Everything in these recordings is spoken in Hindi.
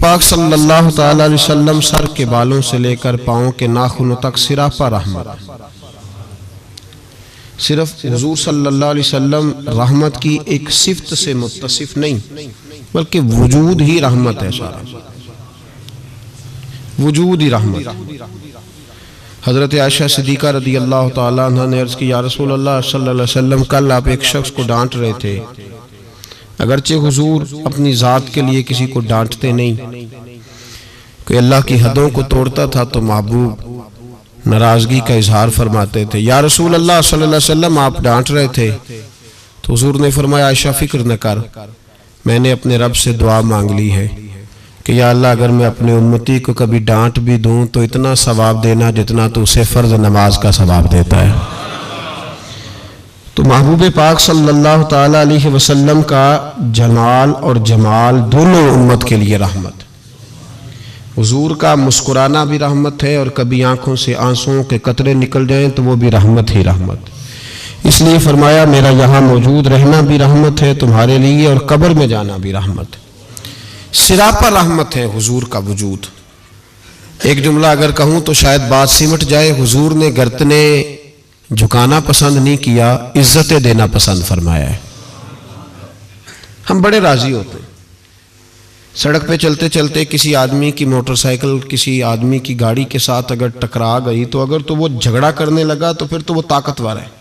पाक सल्लल्लाहु ताला अलैहि वसल्लम सर के बालों से लेकर पाँव के नाखूनों तक सिरापा रहमत। सिर्फ हुजूर सल्लल्लाहु अलैहि वसल्लम रहमत की एक सिफ्त से मुत्तसिफ नहीं, बल्कि वजूद ही रहमत है। सारा वजूद ही रहमत। हजरत आयशा सिद्दीका रदी अल्लाह ताला अन्हा ने अर्ज की, या रसूल अल्लाह सल्लल्लाहु अलैहि वसल्लम, कल आप एक शख्स को डांट रहे थे। अगरचे हुजूर अपनी ज़ात के लिए किसी को डांटते नहीं, कोई अल्लाह की हदों को तोड़ता था तो महबूब नाराज़गी का इजहार फरमाते थे। या रसूल अल्लाह सल्लल्लाहु अलैहि वसल्लम, आप डांट रहे थे। तो हुजूर ने फरमाया, आयशा फिक्र न कर, मैंने अपने रब से दुआ मांग ली है कि या अल्लाह, अगर मैं अपने उम्मती को कभी डांट भी दूं तो इतना सवाब देना जितना तो उसे फ़र्ज नमाज का सवाब देता है। तो महबूब पाक सल्लल्लाहु ताला अलैहि वसल्लम का जलाल और जमाल दोनों उम्मत के लिए रहमत। हुजूर का मुस्कुराना भी रहमत है, और कभी आंखों से आंसुओं के कतरे निकल जाएं तो वो भी रहमत ही रहमत। इसलिए फरमाया, मेरा यहाँ मौजूद रहना भी रहमत है तुम्हारे लिए, और कब्र में जाना भी रहमत। सिरापा रहमत है हुजूर का वजूद। एक जुमला अगर कहूँ तो शायद बात सिमट जाए। हुजूर ने गर्दने झुकाना पसंद नहीं किया, इज्जतें देना पसंद फरमाया है। हम बड़े राजी होते हैं सड़क पे चलते चलते किसी आदमी की मोटरसाइकिल किसी आदमी की गाड़ी के साथ अगर टकरा गई, तो अगर तो वो झगड़ा करने लगा तो फिर तो वो ताकतवर है,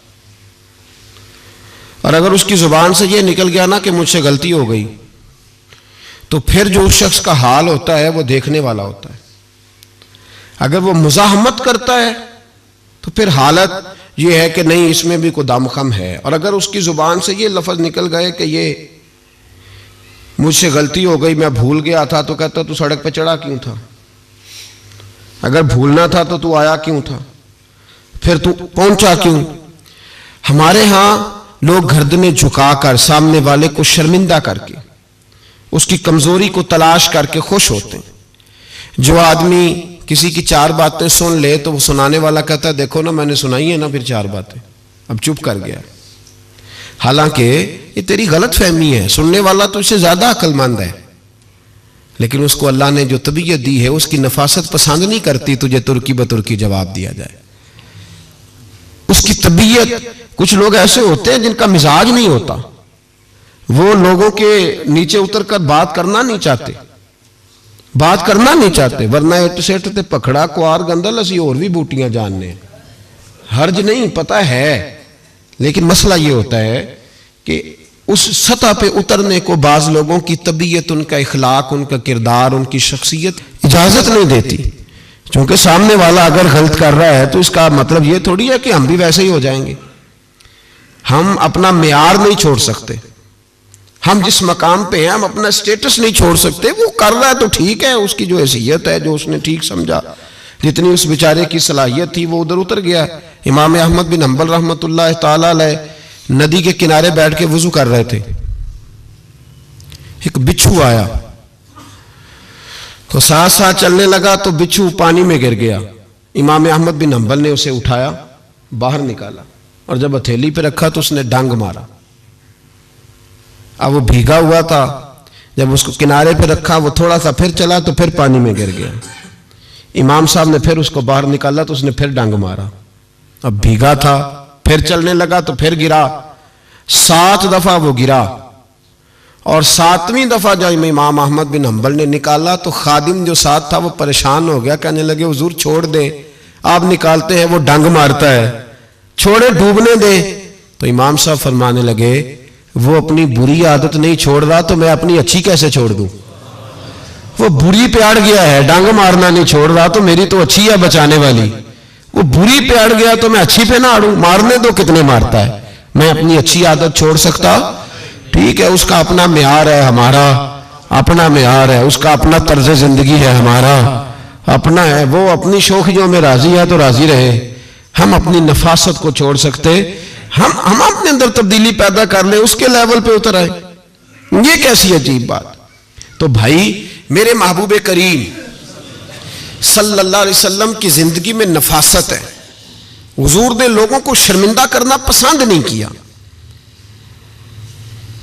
और अगर उसकी जुबान से ये निकल गया ना कि मुझसे गलती हो गई, तो फिर जो उस शख्स का हाल होता है वो देखने वाला होता है। अगर वो मुज़ाहमत करता है तो फिर हालत ये है कि नहीं, इसमें भी कोई दमखम है। और अगर उसकी जुबान से ये लफ्ज निकल गए कि ये मुझसे गलती हो गई, मैं भूल गया था, तो कहता तू सड़क पे चढ़ा क्यों था? अगर भूलना था तो तू आया क्यों था? फिर तू पहुंचा क्यों? हमारे यहाँ लोग गर्दनें झुकाकर सामने वाले को शर्मिंदा करके उसकी कमजोरी को तलाश करके खुश होते हैं। जो आदमी किसी की चार बातें सुन ले तो वो सुनाने वाला कहता है, देखो ना मैंने सुनाई है ना फिर चार बातें, अब चुप कर गया। हालांकि ये तेरी गलत फहमी है, सुनने वाला तो इससे ज्यादा अक्लमंद है, लेकिन उसको अल्लाह ने जो तबीयत दी है उसकी नफासत पसंद नहीं करती तुझे तुर्की बतुर्की जवाब दिया जाए। उसकी तबीयत, कुछ लोग ऐसे होते हैं जिनका मिजाज नहीं होता, वो लोगों के नीचे उतरकर बात करना नहीं चाहते, वरना इट सेट ते पखड़ा कुआर गंदल असी और भी बूटियां जानने, हर्ज नहीं पता है। लेकिन मसला ये होता है कि उस सतह पे उतरने को बाज लोगों की तबीयत, उनका इखलाक, उनका किरदार, उनकी शख्सियत इजाजत नहीं देती। क्योंकि सामने वाला अगर गलत कर रहा है तो इसका मतलब ये थोड़ी है कि हम भी वैसे ही हो जाएंगे। हम अपना मेयार नहीं छोड़ सकते, हम जिस मकाम पे हैं हम अपना स्टेटस नहीं छोड़ सकते। वो कर रहा है तो ठीक है, उसकी जो हैसियत है, जो उसने ठीक समझा, जितनी उस बेचारे की सलाहियत थी वो उधर उतर गया। इमाम अहमद बिन हंबल रहमतुल्लाह ताला अलैह नदी के किनारे बैठ के वुजू कर रहे थे। एक बिच्छू आया तो साथ साथ चलने लगा तो बिच्छू पानी में गिर गया। इमाम अहमद बिन हंबल ने उसे उठाया, बाहर निकाला, और जब हथेली पे रखा तो उसने डंग मारा। अब वो भीगा हुआ था, जब उसको किनारे पे रखा वो थोड़ा सा फिर चला तो फिर पानी में गिर गया। इमाम साहब ने फिर उसको बाहर निकाला तो उसने फिर डंग मारा। अब भीगा था, फिर चलने लगा तो फिर गिरा। 7 दफा वो गिरा, और 7वीं दफा जब इमाम अहमद बिन हंबल ने निकाला तो खादिम जो साथ था वो परेशान हो गया, कहने लगे हुजूर छोड़ दे, आप निकालते हैं वो डंग मारता है, छोड़े डूबने दे। तो इमाम साहब फरमाने लगे, वो अपनी बुरी आदत नहीं छोड़ रहा तो मैं अपनी अच्छी कैसे छोड़ दूं? वो बुरी पे अड़ गया है, डंग मारना नहीं छोड़ रहा तो मेरी तो अच्छी है बचाने वाली। वो बुरी पे अड़ गया तो मैं अच्छी पे ना अड़ूं, मारने दो, कितने मारता है, मैं अपनी अच्छी आदत छोड़ सकता? ठीक है, उसका अपना मेयार है, हमारा अपना मेयार है, उसका अपना तर्ज जिंदगी है, हमारा अपना है। वो अपनी शौखियों में राजी है तो राजी रहे, हम अपनी नफासत को छोड़ सकते, हम अपने अंदर तब्दीली पैदा कर ले, उसके लेवल पे उतर आए। ये कैसी अजीब बात। तो भाई मेरे महबूब करीम सल्लल्लाहु अलैहि वसल्लम की जिंदगी में नफासत है। हुजूर ने लोगों को शर्मिंदा करना पसंद नहीं किया।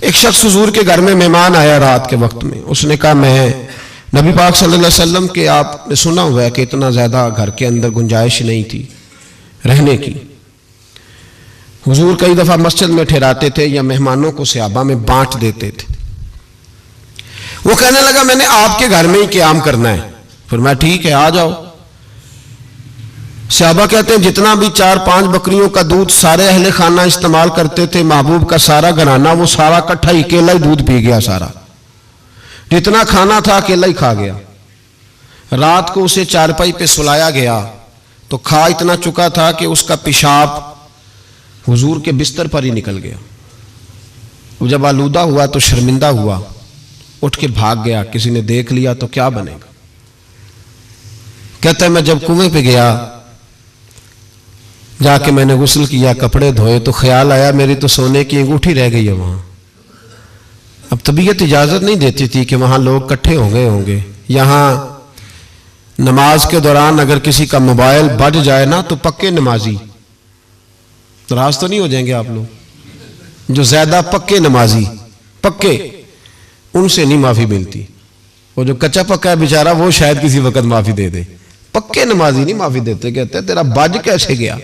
एक शख्स हुजूर के घर में मेहमान आया रात के वक्त में, उसने कहा मैं नबी पाक सल्लल्लाहु अलैहि वसल्लम के आपने सुना हुआ है कि इतना ज़्यादा घर के अंदर गुंजाइश नहीं थी रहने की। हुजूर कई दफ़ा मस्जिद में ठहराते थे या मेहमानों को सहाबा में बांट देते थे। वो कहने लगा मैंने आपके घर में ही क़याम करना है। फिर मैं ठीक है आ जाओ। सहाबा कहते हैं जितना भी 4-5 बकरियों का दूध सारे अहले खाना इस्तेमाल करते थे, महबूब का सारा घराना वो सारा इकट्ठा ही अकेला ही दूध पी गया। सारा जितना खाना था अकेला ही खा गया। रात को उसे चारपाई पे सुलाया गया तो खा इतना चुका था कि उसका पेशाब हुजूर के बिस्तर पर ही निकल गया। वो जब आलूदा हुआ तो शर्मिंदा हुआ, उठ के भाग गया। किसी ने देख लिया तो क्या बनेगा। कहता है मैं जब कुएं पे गया, जाके मैंने गुस्ल किया, कपड़े धोए तो ख्याल आया मेरी तो सोने की अंगूठी रह गई है वहां। अब तबीयत इजाजत नहीं देती थी कि वहां लोग इकट्ठे हो गए होंगे। यहां नमाज के दौरान अगर किसी का मोबाइल बज जाए ना तो पक्के नमाजी, नाराज तो नहीं हो जाएंगे आप लोग, जो ज्यादा पक्के नमाजी पक्के, उनसे नहीं माफी मिलती। वो जो कच्चा पक्का है बेचारा वो शायद किसी वक्त माफी दे दे, पक्के नमाजी नहीं माफी देते। कहते तेरा बज कैसे गया,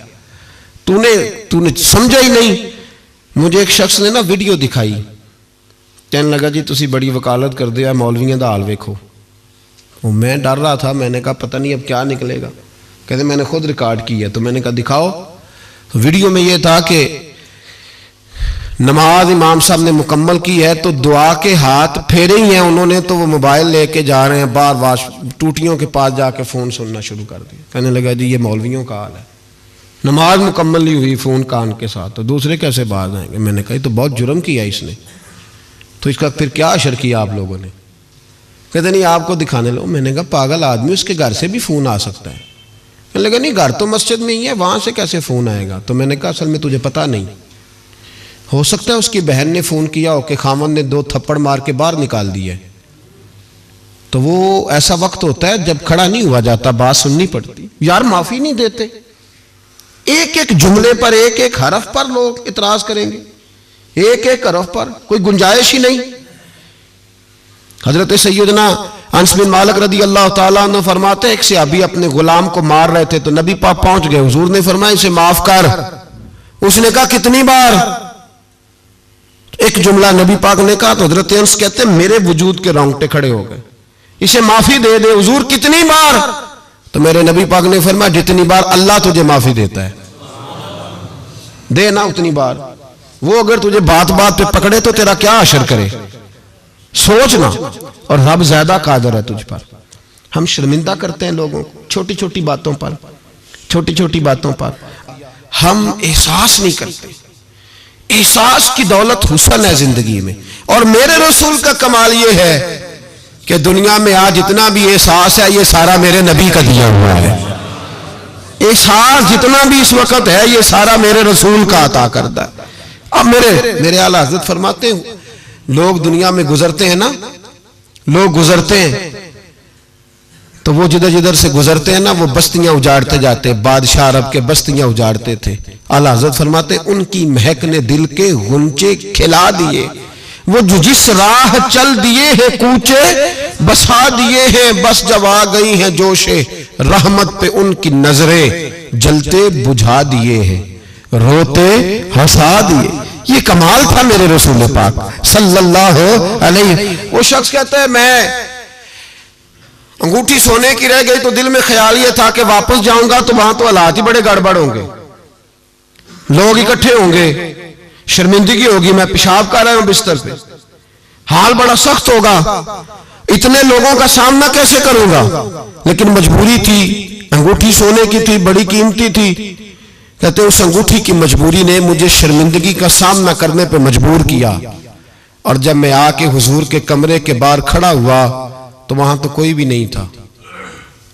तूने समझा ही नहीं। मुझे एक शख्स ने ना वीडियो दिखाई, कहने लगा जी तुसी बड़ी वकालत कर दिया मौलवियों का हाल वेखो। वो मैं डर रहा था, मैंने कहा पता नहीं अब क्या निकलेगा। कहते मैंने खुद रिकॉर्ड किया। तो मैंने कहा दिखाओ। तो वीडियो में यह था कि नमाज इमाम साहब ने मुकम्मल की है तो दुआ के हाथ फेरे ही हैं उन्होंने, तो वो मोबाइल लेके जा रहे हैं बार बार टूटियों के पास जाके फ़ोन सुनना शुरू कर दिया। कहने लगा जी ये मौलवियों का हाल है, नमाज मुकम्मल नहीं हुई फ़ोन कान के साथ, तो दूसरे कैसे बाज आएंगे। मैंने कहा तो बहुत जुर्म किया इसने, तो इसका फिर क्या असर किया आप लोगों ने। कहते नहीं आपको दिखाने लो। मैंने कहा पागल आदमी, उसके घर से भी फ़ोन आ सकता है। कहने लगा नहीं घर तो मस्जिद में ही है, वहाँ से कैसे फ़ोन आएगा। तो मैंने कहा असल में तुझे पता नहीं, हो सकता है उसकी बहन ने फ़ोन किया हो कि खामन ने 2 थप्पड़ मार के बाहर निकाल दिए। तो वो ऐसा वक्त होता है जब खड़ा नहीं हुआ जाता, बात सुननी पड़ती। यार माफ़ी नहीं देते, एक एक जुमले पर एक एक हरफ पर लोग इतराज करेंगे, एक एक हरफ पर कोई गुंजाइश ही नहीं। हजरत सैयदना अनस बिन मालिक रदी अल्लाह ताला अन्हु फरमाते एक सहाबी अपने गुलाम को मार रहे थे तो नबी पाक पहुंच गए। हुजूर ने फरमाया इसे माफ कर। उसने कहा कितनी बार। एक जुमला नबी पाक ने कहा तो हजरत अनस कहते मेरे वजूद के रोंगटे खड़े हो गए। इसे माफी दे दे। हुजूर कितनी बार। तो मेरे नबी पाक ने फरमाया जितनी बार अल्लाह तुझे माफी देता है दे ना उतनी बार। वो अगर तुझे बात बात पे पकड़े तो तेरा क्या असर करे, सोचना। और रब ज्यादा कादर है तुझ पर। हम शर्मिंदा करते हैं लोगों को छोटी छोटी बातों पर, छोटी छोटी बातों पर हम एहसास नहीं करते। एहसास की दौलत हुस्न है जिंदगी में। और मेरे रसूल का कमाल ये है कि दुनिया में आज जितना भी एहसास है ये सारा मेरे नबी का दिया हुआ है। एहसास जितना भी इस वक्त है ये सारा मेरे रसूल का अता करता है। अब मेरे आला हज़रत फरमाते हैं लोग दुनिया में गुजरते हैं ना, लोग गुजरते हैं तो वो जिधर जिधर से गुजरते हैं ना वो बस्तियां उजाड़ते जाते। बादशाह अरब के बस्तियां उजाड़ते थे। आला हज़रत फरमाते उनकी महक ने दिल के गुंचे खिला दिए। वो जो जिस राह चल दिए हैं कूचे बसा दिए हैं, बस जब आ गई हैं जोशे रहमत पे उनकी नजरें जलते बुझा दिए हैं, रोते हंसा दिए। ये कमाल था मेरे रसूल पाक सल्लल्लाहु अलैहि। वो शख्स कहता है मैं अंगूठी सोने की रह गई तो दिल में ख्याल ये था कि वापस जाऊंगा तो वहां तो हालात ही बड़े गड़बड़ होंगे, लोग इकट्ठे होंगे, शर्मिंदगी होगी, मैं पेशाब कर रहा हूं बिस्तर पे, हाल बड़ा सख्त होगा, इतने लोगों का सामना कैसे करूंगा। लेकिन मजबूरी थी, अंगूठी सोने की थी, बड़ी कीमती थी। कहते उस अंगूठी की मजबूरी ने मुझे शर्मिंदगी का सामना करने पे मजबूर किया। और जब मैं आके हुजूर के कमरे के बाहर खड़ा हुआ तो वहां तो कोई भी नहीं था।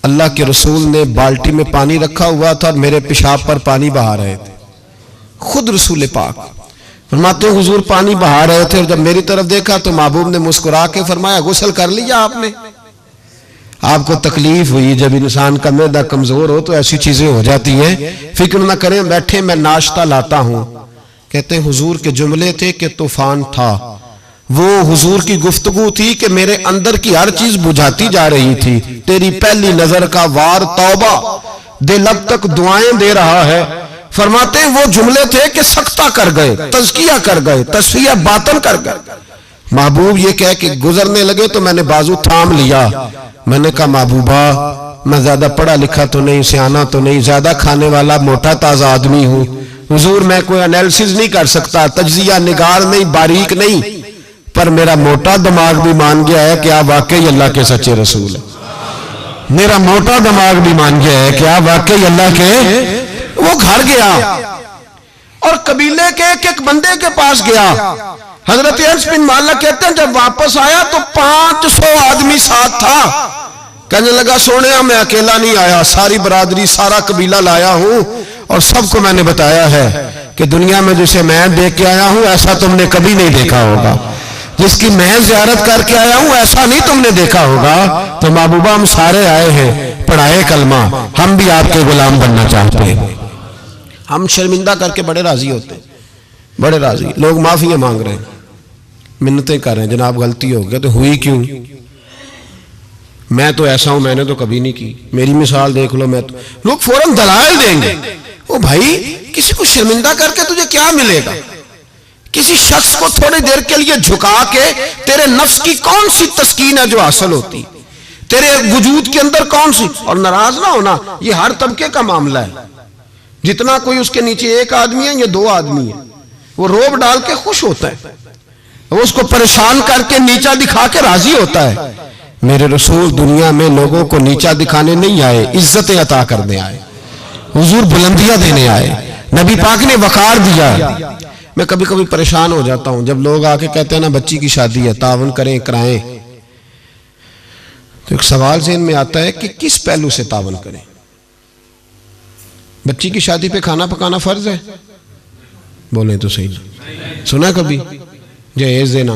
अल्लाह के रसूल ने बाल्टी में पानी रखा हुआ था और मेरे पेशाब पर पानी बहा रहे थे। खुद रसूल पाक फरमाते हैं हुजूर पानी बहा रहे थे और जब मेरी तरफ देखा तो महबूब ने मुस्कुरा के फरमाया गुस्ल कर लिया आपने। आपको तकलीफ हुई, जब इंसान का मैदा कमजोर हो तो ऐसी चीजें हो जाती हैं, फिक्र ना करें, बैठे मैं नाश्ता लाता हूं। कहते हैं हुजूर के जुमले थे कि तूफान था, वो हुजूर की गुफ्तगू थी कि मेरे अंदर की हर चीज बुझाती जा रही थी। तेरी पहली नजर का वार तौबा, दिल अब तक दुआएं दे रहा है। फरमाते हैं वो जुमले थे कि सख्ता कर गए, तज़किया कर गए, तस्फिया बातन कर गए। महबूब ये कह के गुजरने लगे तो मैंने बाजू थाम लिया। मैंने कहा महबूबा, मैं ज्यादा पढ़ा लिखा तो नहीं, सियाना तो नहीं, ज्यादा खाने वाला मोटा ताजा आदमी हूं। हुजूर मैं कोई एनालिसिस नहीं कर सकता, तज्जिया निगार नहीं, बारीक नहीं, पर मेरा मोटा दिमाग भी मान गया है कि आप वाकई अल्लाह के सच्चे रसूल हैं। मेरा मोटा दिमाग भी मान गया है कि आप वाकई अल्लाह के। वो घर गया और कबीले के एक बंदे के पास गया। हजरत अनस बिन मालिक कहते हैं जब वापस आया तो 500 आदमी साथ था। कहने लगा सोने मैं अकेला नहीं आया, सारी बरादरी सारा कबीला लाया हूं और सबको मैंने बताया है कि दुनिया में जिसे मैं देख के आया हूं ऐसा तुमने कभी नहीं देखा होगा, जिसकी मैं जियारत करके आया हूं ऐसा नहीं तुमने देखा होगा। तो महबूबा हम सारे आए हैं, पढ़ाए कलमा, हम भी आपके गुलाम बनना चाहते हैं। हम शर्मिंदा करके बड़े राजी होते हैं, बड़े राजी। लोग माफिया मांग रहे हैं, मिन्नतें कर रहे हैं, जनाब गलती हो गई। तो हुई क्यों? मैं तो ऐसा हूं, मैंने तो कभी नहीं की, मेरी मिसाल देख लो। मैं तो, लोग फौरन दलाइल देंगे। ओ भाई, किसी को शर्मिंदा करके तुझे क्या मिलेगा? किसी शख्स को थोड़ी देर के लिए झुका के तेरे नफ्स की कौन सी तस्कीन है जो हासिल होती, तेरे वजूद के अंदर कौन सी? और नाराज ना होना, ये हर तबके का मामला है। जितना कोई उसके नीचे एक आदमी है या 2 आदमी है, वो रोब डाल के खुश होता है, वो उसको परेशान करके नीचा दिखा के राजी होता है। मेरे रसूल दुनिया में लोगों को नीचा दिखाने नहीं आए, इज्जतें अता करने आए। हुजूर बुलंदियां देने आए, नबी पाक ने वकार दिया। मैं कभी कभी परेशान हो जाता हूं जब लोग आके कहते हैं ना बच्ची की शादी है, तावन करें कराएं, तो एक सवाल ज़हन में आता है कि किस पहलू से तावन करें? बच्ची की शादी पे खाना पकाना फर्ज है? बोले तो सही ना। सुना कभी जहेज देना?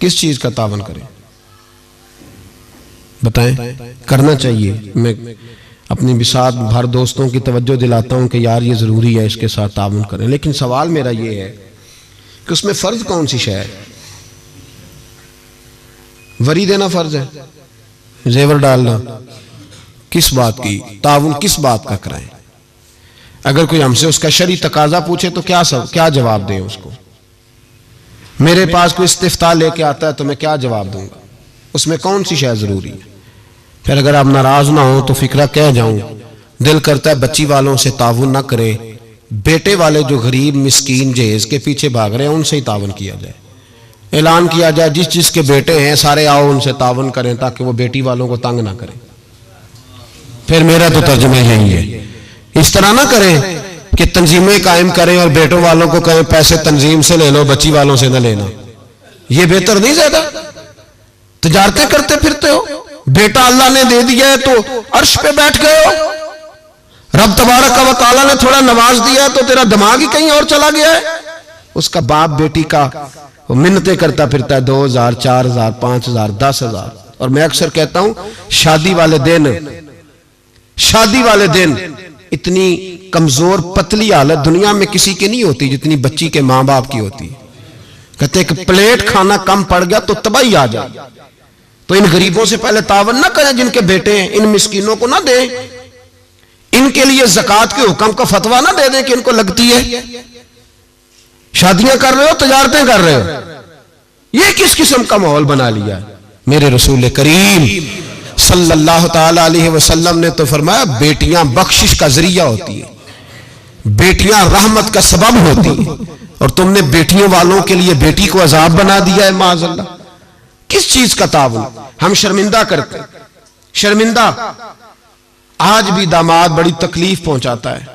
किस चीज का तावन करें बताएं? करना चाहिए। मैं अपनी बिसात भर दोस्तों की तवज्जो दिलाता हूं कि यार ये जरूरी है, इसके साथ तावन करें। लेकिन सवाल मेरा ये है कि उसमें फर्ज कौन सी शय है? वरी देना फर्ज है, जेवर डालना किस बात की? ताउन किस बात का कराएं? अगर कोई हमसे उसका शरई तकाजा पूछे तो क्या जवाब दें उसको? मेरे पास कोई इस्तिफ्ता लेके आता है तो मैं क्या जवाब दूंगा? उसमें कौन सी शय जरूरी है? फिर अगर आप नाराज ना हो तो फिक्रा कह जाऊं, दिल करता है बच्ची वालों से ताउन ना करे, बेटे वाले जो गरीब मिस्कीन जहेज के पीछे भाग रहे हैं उनसे ही ताउन किया जाए। ऐलान किया जाए जिस जिसके बेटे हैं सारे आओ उनसे ताउन करें ताकि वो बेटी वालों को तंग ना करें। फिर मेरा तो तर्जुमा यही है। इस तरह ना करें कि तंजीमें कायम करें और बेटों वालों को कहें पैसे तंजीम से ले लो, बच्ची वालों से ना लेना। ये बेहतर नहीं? ज्यादा तिजारतें करते फिरते हो, बेटा अल्लाह ने दे दिया है तो अर्श पे बैठ गए हो, रब तबारक व तआला ने थोड़ा नवाज दिया है तो तेरा दिमाग ही कहीं और चला गया है। उसका बाप बेटी का मिन्नतें करता फिरता है 2000, 4000, 5000, 10,000। और मैं अक्सर कहता हूं शादी वाले दिन इतनी कमजोर पतली हालत दुनिया में किसी की नहीं होती जितनी बच्ची के मां बाप की होती। कहते एक प्लेट खाना कम पड़ गया तो तबाही आ जाए। तो इन गरीबों से पहले तावन ना करें जिनके बेटे हैं, इन मिस्कीनों को ना दें, इनके लिए ज़कात के हुक्म का फतवा ना दे दें कि इनको लगती है। शादियां कर रहे हो, तजारतें कर रहे हो, ये किस किस्म का माहौल बना लिया? मेरे रसूल करीम सल्लल्लाहु ताला अलैहि वसल्लम ने तो फरमाया बेटियां बख्शिश का जरिया होती है, बेटियां रहमत का सबब होती है, और तुमने बेटियों वालों के लिए बेटी को अजाब बना दिया है। माज़अल्लाह, किस चीज का ताउन? हम शर्मिंदा करते, शर्मिंदा। आज भी दामाद बड़ी तकलीफ पहुंचाता है,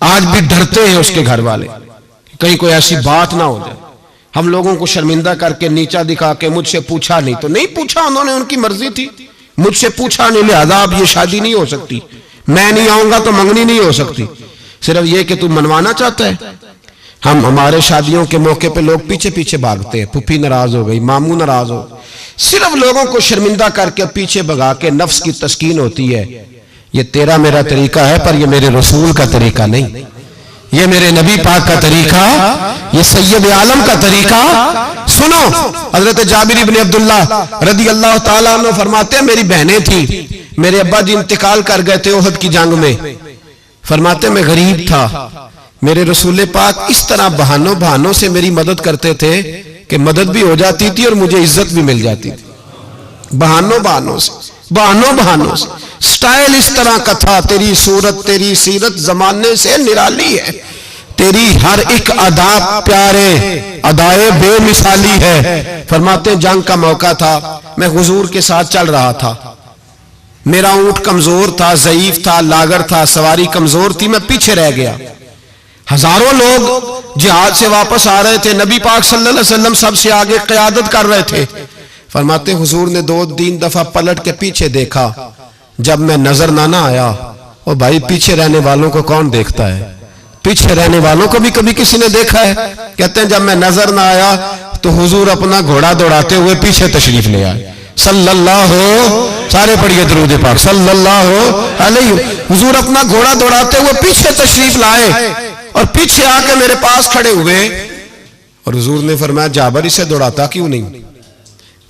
आज भी डरते हैं उसके घर वाले कहीं कोई ऐसी बात ना हो जाए। हम लोगों को शर्मिंदा करके नीचा दिखा के मुझसे पूछा नहीं तो नहीं पूछा, उन्होंने उनकी मर्जी थी, मुझसे पूछा नहीं लिहाजा अब ये शादी नहीं हो सकती, मैं नहीं आऊंगा तो मंगनी नहीं हो सकती। सिर्फ ये कि तू मनवाना चाहता है। हमारे शादियों के मौके पे लोग पीछे पीछे भागते हैं, फूफी नाराज हो गई, मामू नाराज हो, सिर्फ लोगों को शर्मिंदा करके पीछे भगा के नफ्स की तस्कीन होती है। ये तेरा मेरा तरीका है पर ये मेरे रसूल का तरीका नहीं। ये मेरे नबी पाक का तरीका, ये सैयद आलम का तरीका सुनो। हजरत जाबिर इब्न अब्दुल्ला रदी अल्लाह ताला अन्हु फरमाते हैं, मेरी बहनें थी, मेरे अब्बा जी इंतकाल कर गए थे ओहद की जंग में। फरमाते मैं गरीब था, मेरे रसूल पाक इस तरह बहानों से मेरी मदद करते थे कि मदद भी हो जाती थी और मुझे इज्जत भी मिल जाती थी। बहानों से स्टाइल इस तरह का था। तेरी सूरत तेरी सीरत जमाने से निराली है, तेरी हर एक अदा प्यारे अदाए बेमिसाली है। फरमाते जंग का मौका था, मैं हुजूर के साथ चल रहा था, मेरा ऊंट कमजोर था, ज़ईफ था, लागर था, सवारी कमजोर थी, मैं पीछे रह गया। हजारों लोग जिहाद से वापस आ रहे थे, नबी पाक सल्लल्लाहु अलैहि वसल्लम सबसे आगे क़यादत कर रहे थे। फरमाते हुजूर ने 2-3 दफा पलट के पीछे देखा, जब मैं नजर ना आया। और भाई पीछे रहने वालों को कौन देखता है? पीछे रहने वालों को भी कभी किसी ने देखा है? कहते हैं जब मैं नजर ना आया तो हुजूर अपना घोड़ा दौड़ाते हुए पीछे तशरीफ ले आए। सल्लल्लाहु, सारे पढ़िए दुरूद पाक, सल्लल्लाहु अलैहि। हुजूर अपना घोड़ा दौड़ाते हुए पीछे तशरीफ लाए और पीछे आके मेरे पास खड़े हुए। और हुजूर ने फरमाया जाबिर इसे दौड़ाता क्यों नहीं?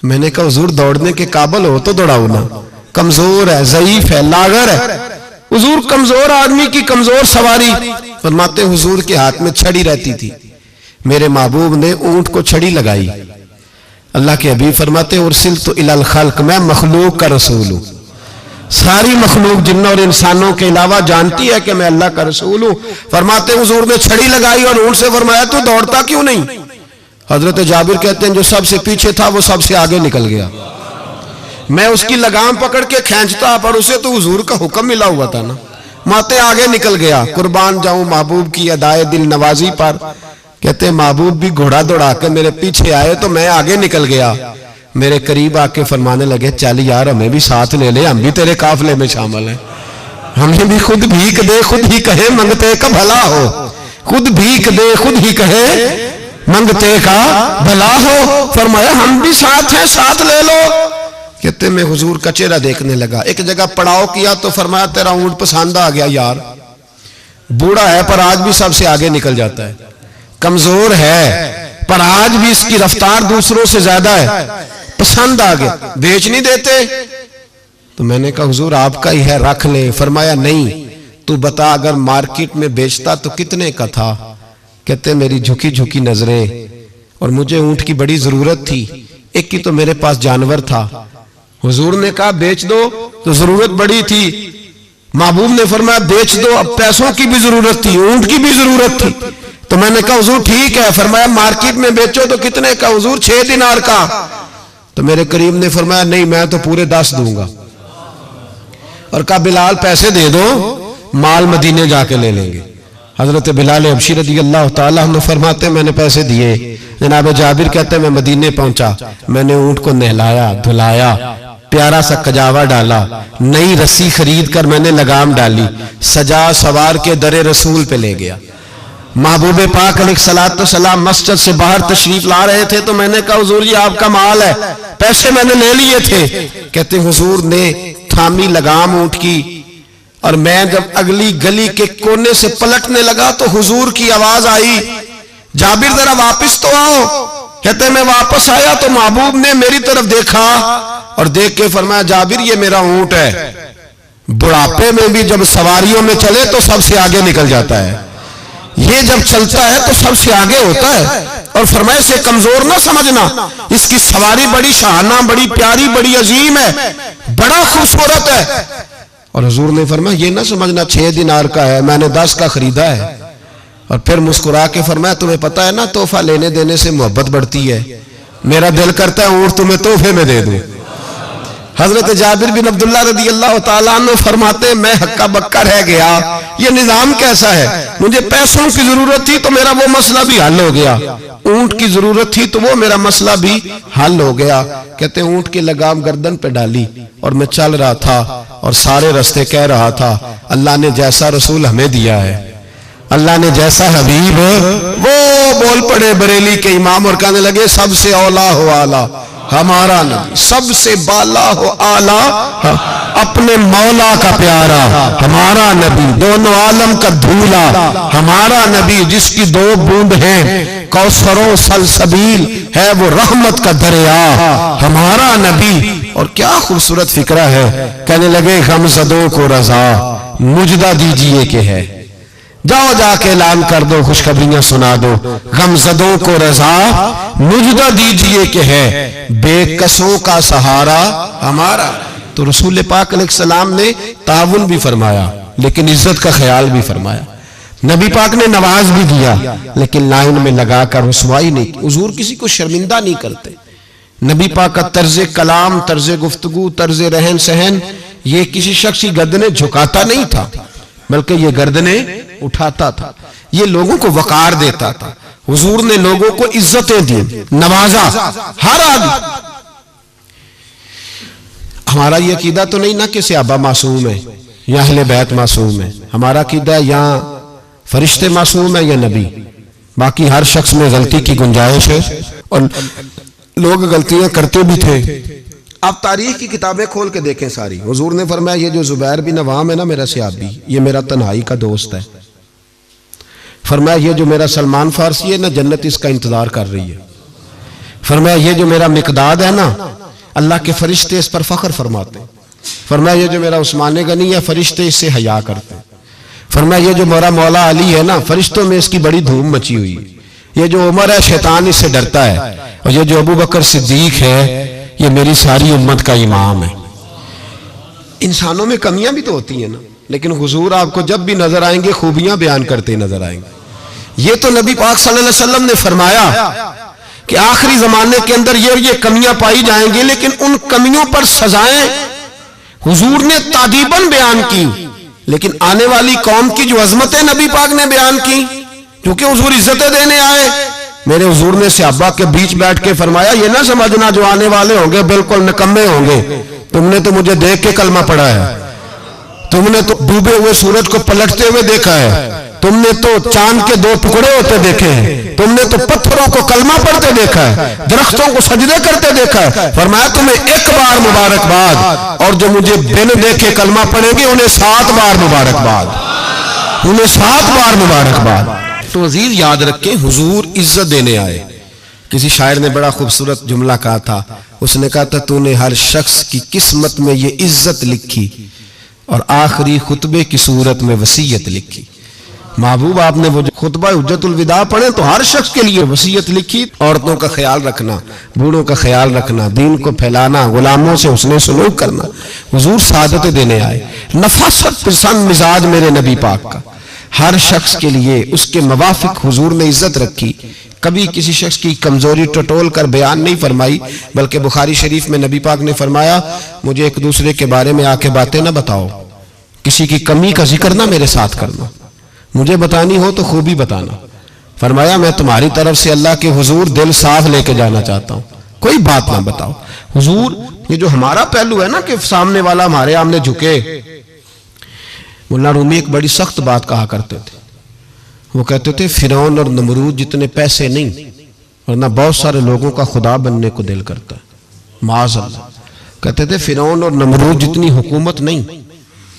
मैंने कहा हुजूर दौड़ने के काबिल हो तो दौड़ाओ ना, कमजोर है, ज़ईफ है, लागर है। हुजूर कमजोर आदमी की कमजोर सवारी। फरमाते हुजूर के हाथ में छड़ी रहती थी, मेरे महबूब ने ऊंट को छड़ी लगाई। अल्लाह के हबीब फरमाते उर्सिल तो इलल खल्क, मैं मखलूक का रसूल हूं। सारी मखलूक जिन्नों और इंसानों के अलावा जानती है कि मैं अल्लाह का रसूल हूं। फरमाते हुजूर ने छड़ी लगाई और ऊंट से फरमाया तू दौड़ता क्यों नहीं? हजरत जाबिर कहते हैं जो सबसे पीछे था वो सबसे आगे निकल गया। मैं उसकी लगाम पकड़ के खींचता, पर उसे तो हुजूर का हुक्म मिला हुआ था ना। माते आगे निकल गया। कुर्बान जाऊं महबूब की अदाए दिल नवाजी पर। कहते महबूब भी घोड़ा दौड़ा के मेरे पीछे आए तो मैं आगे निकल गया। मेरे करीब आके फरमाने लगे चल यार हमें भी साथ ले ले, हम भी तेरे काफिले में शामिल हैं, हमें भी खुद भीख दे, खुद ही कहे मंगते का भला हो। खुद भीख दे, खुद ही कहे मंगते का भला हो। फरमाया हम भी साथ हैं, साथ ले लो। कहते मैं हुजूर का चेहरा देखने लगा। एक जगह पड़ाव किया तो फरमाया तेरा ऊंट पसंद आ गया यार, बूढ़ा है पर आज भी सबसे आगे निकल जाता है, कमजोर है पर आज भी इसकी रफ्तार दूसरों से ज्यादा है, पसंद आ गया, बेच नहीं देते। तो मैंने कहा हुजूर आपका ही है, रख ले। फरमाया नहीं, तू बता अगर मार्केट में बेचता तो कितने का था? कहते मेरी झुकी झुकी नजरें, और मुझे ऊंट की बड़ी जरूरत थी, एक की तो मेरे पास जानवर था। हुजूर ने कहा बेच दो, तो जरूरत बड़ी थी। महबूब ने फरमाया बेच दो, अब पैसों की भी जरूरत थी, ऊंट की भी जरूरत थी। तो मैंने कहा हुजूर ठीक है। फरमाया मार्केट में बेचो तो कितने का? हुजूर 6 दिनार का। तो मेरे करीम ने फरमाया नहीं मैं तो पूरे 10 दूंगा। और कहा बिलाल पैसे दे दो, माल मदीने जाके ले लेंगे। हजरत बिलाल हबशी रज़ी अल्लाह ताला अन्हु फरमाते मैंने पैसे दिए। जनाब जाबिर कहते मैं मदीने पहुंचा, मैंने ऊंट को नहलाया धुलाया, प्यारा सा कजावा डाला, नई रस्सी खरीद कर मैंने लगाम डाली, सजा सवार के दरे रसूल पे ले गया। महबूब पाक अलैहिस्सलाम मस्जिद से बाहर तशरीफ ला रहे थे तो मैंने कहा हुजूर ये आपका माल है, पैसे मैंने ले लिए थे। कहते हुजूर ने थामी लगाम ऊंट की, और मैं जब अगली गली के कोने से पलटने लगा तो हुजूर की आवाज आई जाबिर जरा वापस तो आओ। कहते मैं वापस आया तो महबूब ने मेरी तरफ देखा और देख के फरमाया जाबिर ये मेरा ऊंट है, बुढ़ापे में भी जब सवारियों में चले तो सबसे आगे निकल जाता है, ये जब चलता है तो सबसे आगे होता है। और फरमाए से कमजोर ना समझना, इसकी सवारी बड़ी शाहाना, बड़ी प्यारी, बड़ी अजीम है, बड़ा खूबसूरत है। और हुजूर ने फरमाया ये ना समझना 6 दिनार का है, मैंने 10 का खरीदा है। और फिर मुस्कुरा के फरमाया तुम्हें पता है ना तोहफा लेने देने से मोहब्बत बढ़ती है, मेरा दिल करता है ऊंट तुम्हें तोहफे में दे दूं। हजरत जाबिर बिन अब्दुल्ला रज़ी अल्लाह ताला अन्हु फरमाते मैं हक्का बक्का रह गया, ये निजाम कैसा है? मुझे पैसों की जरूरत थी तो मेरा वो मसला भी हल हो गया, ऊंट की जरूरत थी तो वो मेरा मसला भी हल हो गया। कहते ऊंट की लगाम गर्दन पे डाली और मैं चल रहा था और सारे रास्ते कह रहा था अल्लाह ने जैसा रसूल हमें दिया है, अल्लाह ने जैसा हबीब, वो बोल पड़े बरेली के इमाम और कहने लगे सबसे औला हो आला, हमारा नबी। सबसे बाला हो आला अपने मौला का प्यारा हमारा नबी। दोनों आलम का धूला हमारा नबी। जिसकी दो बूंद है कौसरो सलसबील है वो रहमत का दरिया हमारा नबी। और क्या खूबसूरत फिक्रा है। कहने लगे गमज़दों को रजा मुजदा दीजिए कि है। जाओ जाके ऐलान कर दो, खुशखबरियां सुना दो। गमज़दों को रजा मुजदा दीजिए कि है बेकसों का सहारा हमारा। तो रसूल पाक अलैहिस्सलाम ने ताउन भी फरमाया लेकिन इज्जत का ख्याल भी फरमाया। नबी पाक ने नवाज भी दिया लेकिन लाइन में लगाकर रुसवाई नहीं की। हुजूर किसी को शर्मिंदा नहीं करते। नबी पाक का तर्ज कलाम, तर्ज गुफ्तगू, तर्ज रहन सहन ये किसी शख्स की गर्दनें झुकाता नहीं था बल्कि ये गर्दनें उठाता था। ये लोगों को वकार देता था। हुजूर ने लोगों को इज्जतें दी, नवाजा हर आदमी। हमारा ये अकीदा तो नहीं ना कि सहाबा मासूम है या अहले बैत मासूम है। हमारा अकीदा या फरिश्ते मासूम है या नबी। बाकी हर शख्स में गलती की गुंजाइश है और लोग गलतियां करते भी थे। आप तारीख की किताबें खोल के देखें सारी। हुजूर ने फरमाया ये जो जुबैर बिन अवाम है ना मेरा सहाबी, ये मेरा तन्हाई का दोस्त है। फरमाया ये जो मेरा सलमान फारसी है ना जन्नत इसका इंतजार कर रही है। फरमाया ये जो मेरा मिकदाद है ना अल्लाह के फरिश्ते इस पर फख्र फरमाते हैं। फरमाया ये जो मेरा उस्मान गनी है फरिश्ते इससे हया करते हैं। फरमाया ये जो मेरा मौला अली है ना फरिश्तों में इसकी बड़ी धूम मची हुई है। ये जो उमर है शैतान इससे डरता है। और ये जो अबू बकर सिद्दीक है ये मेरी सारी उम्मत का इमाम है। इंसानों में कमियां भी तो होती हैं ना, लेकिन हुजूर आपको जब भी नजर आएंगे खूबियां बयान करते नजर आएंगे। ये तो नबी पाक सल्लल्लाहु अलैहि वसल्लम ने फरमाया कि आखिरी जमाने के अंदर ये कमियां पाई जाएंगी लेकिन उन कमियों पर सजाएं हुजूर ने तादीबन बयान की। लेकिन आने वाली कौम की जो अजमतें नबी पाक ने बयान की क्योंकि हुजूर इज्जतें देने आए। मेरे हुजूर ने सहाबा के बीच बैठ के फरमाया ये ना समझना जो आने वाले होंगे बिल्कुल निकम्मे होंगे। तुमने तो मुझे देख के कलमा पढ़ा है। तुमने तो डूबे हुए सूरज को पलटते हुए देखा है। तुमने तो चांद के दो टुकड़े होते देखे हैं। तुमने तो पत्थरों को कलमा पढ़ते देखा है, दरख्तों को सजदे करते देखा है। फरमाया तुम्हें एक बार मुबारकबाद और जो मुझे बिन देखे कलमा पढ़ेंगे उन्हें 7 बार मुबारकबाद, उन्हें 7 बार मुबारकबाद। तो अजीज याद रखें हुजूर इज्जत देने आए। किसी शायर ने बड़ा खूबसूरत जुमला कहा था। उसने कहा था तूने हर शख्स की किस्मत में ये इज्जत लिखी और आखिरी खुतबे की सूरत में वसीयत लिखी। महबूब आपने वो जो खुतबा हुज्जतुल विदा पढ़े तो हर शख्स के लिए वसीयत लिखी। औरतों का ख्याल रखना, बूढ़ों का ख्याल रखना, दीन को फैलाना, गुलामों से उसने सलूक करना। हुजूर सादत देने आए। नफासत पसंद मिजाज मेरे नबी पाक का हर शख्स के लिए उसके मवाफिक हुजूर ने इज्जत रखी। कभी किसी शख्स की कमजोरी टटोल कर बयान नहीं फरमाई बल्कि बुखारी शरीफ में नबी पाक ने फरमाया मुझे एक दूसरे के बारे में आके बातें ना बताओ, किसी की कमी का जिक्र ना मेरे साथ करना, मुझे बतानी हो तो खूबी बताना। फरमाया मैं तुम्हारी तरफ से अल्लाह के हुजूर दिल साफ लेके जाना चाहता हूं, कोई बात ना बताओ। हुजूर ये जो हमारा पहलू है ना कि सामने वाला हमारे आमने झुके। मुल्ला रूमी एक बड़ी सख्त बात कहा करते थे। वो कहते थे फिरौन और नमरूद जितने पैसे नहीं वरना बहुत सारे लोगों का खुदा बनने को दिल करता है। माज़अल्लाह कहते थे फिरौन और नमरूद जितनी हुकूमत नहीं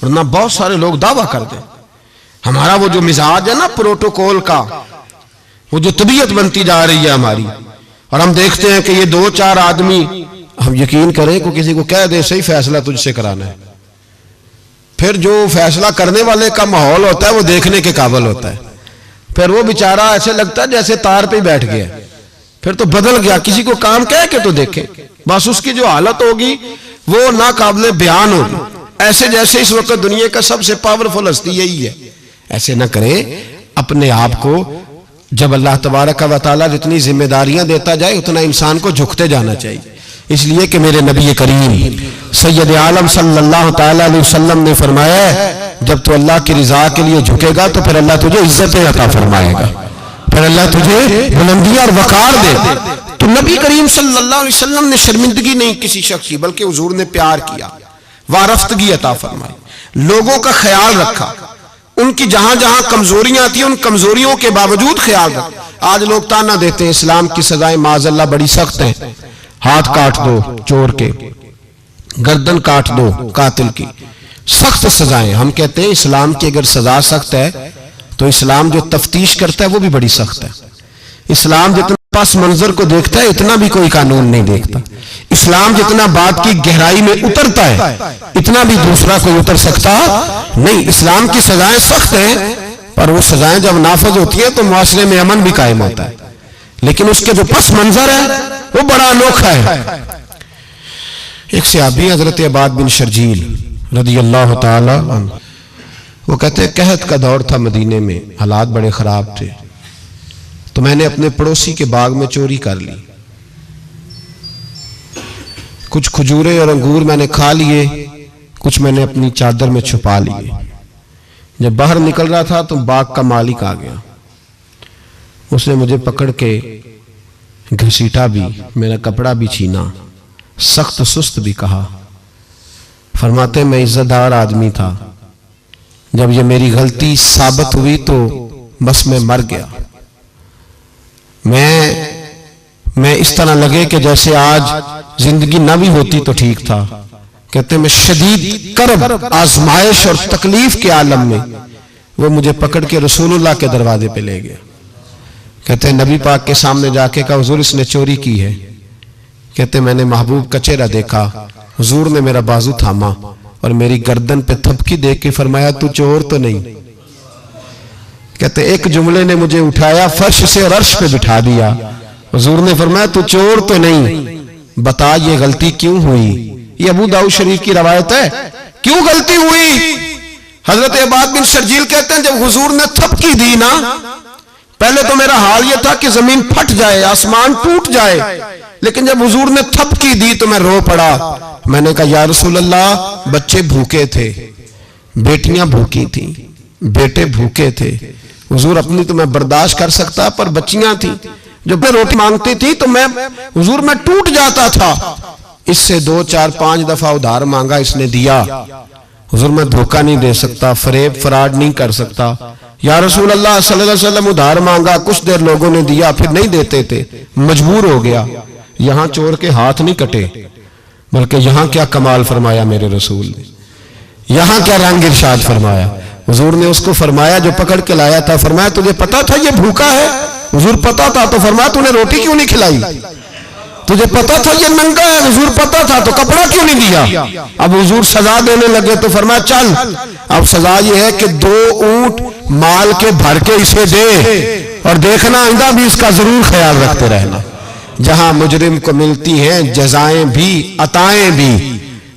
वरना बहुत सारे लोग दावा करते। हमारा वो जो मिजाज है ना प्रोटोकॉल का, वो जो तबीयत बनती जा रही है हमारी, और हम देखते हैं कि ये 2-4 आदमी, हम यकीन करें को किसी को कह दे सही फैसला तुझसे कराना है, फिर जो फैसला करने वाले का माहौल होता है वो देखने के काबिल होता है। फिर वो बेचारा ऐसे लगता है जैसे तार पे बैठ गया, फिर तो बदल गया। किसी को काम कह के तो देखे, बस उसकी जो हालत होगी वो ना काबिल बयान होगी, ऐसे जैसे इस वक्त दुनिया का सबसे पावरफुल हस्ती यही है। ऐसे ना करें अपने आप को। जब अल्लाह तबारक व तआला जितनी जिम्मेदारियां देता जाए उतना इंसान को झुकते जाना चाहिए। इसलिए कि मेरे नबी करीम सैयद आलम सल्लल्लाहु तआला अलैहि वसल्लम ने फरमाया जब तू अल्लाह की रिजा के लिए झुकेगा तो फिर अल्लाह तुझे इज्जतें अता फरमाएगा, फिर अल्लाह तुझे बुलंदियां और वकार दे। तो नबी करीम सल्लल्लाहु अलैहि वसल्लम ने शर्मिंदगी नहीं किसी शख्स की, बल्कि हुजूर ने प्यार किया, वारफ्तगी अता फरमाई, लोगों का ख्याल रखा, उनकी जहां जहां कमजोरियां आती हैं उन कमजोरियों के बावजूद ख्याल रखा। आज लोग ताना देते हैं इस्लाम की सजाएं माज़अल्लाह बड़ी सख्त हैं, हाथ काट दो चोर के, गर्दन काट दो कातिल की, सख्त सजाएं। हम कहते हैं इस्लाम की अगर सजा सख्त है तो इस्लाम जो तफ्तीश करता है वो भी बड़ी सख्त है। इस्लाम जितना पास मंजर को देखता है इतना भी कोई कानून नहीं देखता। इस्लाम जितना बात की गहराई में उतरता है इतना भी दूसरा कोई उतर सकता नहीं। इस्लाम की सजाएं सख्त हैं, पर वो सजाएं जब नाफज होती है तो मुआशरे में अमन भी कायम होता है, लेकिन उसके जो पस मंजर है वो बड़ा अनोखा है। एक सहाबी हजरत अबाद बिन शर्जील रदी अल्लाह ताला अन्हु, वो कहते हैं कहत का दौर था मदीने में, हालात बड़े खराब थे, तो मैंने अपने पड़ोसी के बाग में चोरी कर ली। कुछ खजूरें और अंगूर मैंने खा लिए, कुछ मैंने अपनी चादर में छुपा लिए। जब बाहर निकल रहा था तो बाग का मालिक आ गया, उसने मुझे पकड़ के घसीटा भी, मेरा कपड़ा भी छीना, सख्त सुस्त भी कहा। फरमाते मैं इज्जतदार आदमी था, जब ये मेरी गलती साबित हुई तो बस मैं मर गया। मैं इस तरह लगे कि जैसे आज जिंदगी ना भी होती तो ठीक था। कहते मैं शदीद करब, आजमाइश और तकलीफ के आलम में वो मुझे पकड़ के रसूलुल्लाह के दरवाजे पे ले गया। कहते नबी पाक के सामने जाके कहा हुजूर इसने चोरी की है। कहते मैंने महबूब का चेहरा देखा, हुजूर ने मेरा बाजू थामा और मेरी गर्दन पे थपकी दे के फरमाया तू चोर तो नहीं। कहते एक जुमले ने मुझे उठाया फर्श से और अर्श पे बिठा दिया। हुजूर ने फरमाया तू चोर तो नहीं, बता ये गलती क्यों हुई। ये अबू दाऊद शरीफ की रवायत है। क्यों गलती हुई? हजरत अबाद बिन शर्जील कहते हैं जब हुजूर ने थपकी दी ना, पहले तो मेरा हाल यह था कि जमीन फट जाए, आसमान टूट जाए, लेकिन जब हुजूर ने थपकी दी तो मैं रो पड़ा। मैंने कहा या रसूल अल्लाह बच्चे भूखे थे, बेटियां भूखी थी, बेटे भूखे थे। हुजूर अपनी तो मैं बर्दाश्त कर सकता, पर बच्चियां थी जो मैं रोटी मांगती थी तो मैं हुजूर में टूट जाता था। इससे 2 4 5 दफा उधार मांगा, इसने दिया। हुजूर मैं धोखा नहीं दे सकता, फरेब फराड नहीं कर सकता। या रसूल अल्लाह सल्लल्लाहु अलैहि वसल्लम उधार मांगा, कुछ देर लोगों ने दिया, फिर नहीं देते थे, मजबूर हो गया। यहां चोर के हाथ नहीं कटे, बल्कि यहां क्या कमाल फरमाया मेरे रसूल ने, यहां क्या रंग इरशाद फरमाया। हुजूर ने उसको फरमाया जो पकड़ के लाया था, फरमाया तुझे पता था ये भूखा है? हुजूर पता था। तो फरमाया तूने रोटी क्यों नहीं खिलाई? तुझे पता था ये नंगा है? हुजूर पता था। तो कपड़ा क्यों नहीं दिया? अब हुजूर सजा देने लगे तो फरमाया चल अब सजा ये है कि 2 ऊंट माल के भर के इसे दे, और देखना आइंदा भी इसका जरूर ख्याल रखते रहना। जहां मुजरिम को मिलती हैं जजाएं भी अताएं भी,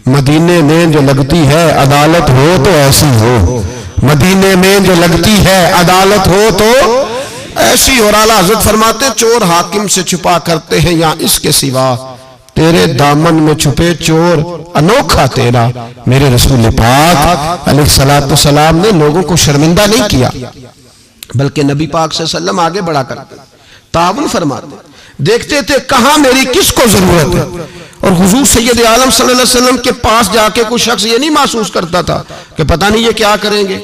मदीने में जो लगती है अदालत हो तो ऐसी हो, मदीने में जो लगती है अदालत हो तो ऐसी। और आला हज़रत फरमाते तो हाकिम से छुपा करते हैं या इसके सिवा, तेरे दामन में छुपे चोर अनोखा तेरा। मेरे रसूल पाक अलैहिस्सलातु सलाम ने लोगों को शर्मिंदा नहीं किया, बल्कि नबी पाक सल्लल्लाहु अलैहि वसल्लम आगे बढ़ा करते, ताउन फरमाते, देखते थे कहां मेरी किसको जरूरत है। और हुजूर सैयद आलम सल्लल्लाहु अलैहि वसल्लम के पास जाके कोई शख्स ये नहीं महसूस करता था कि पता नहीं ये क्या करेंगे,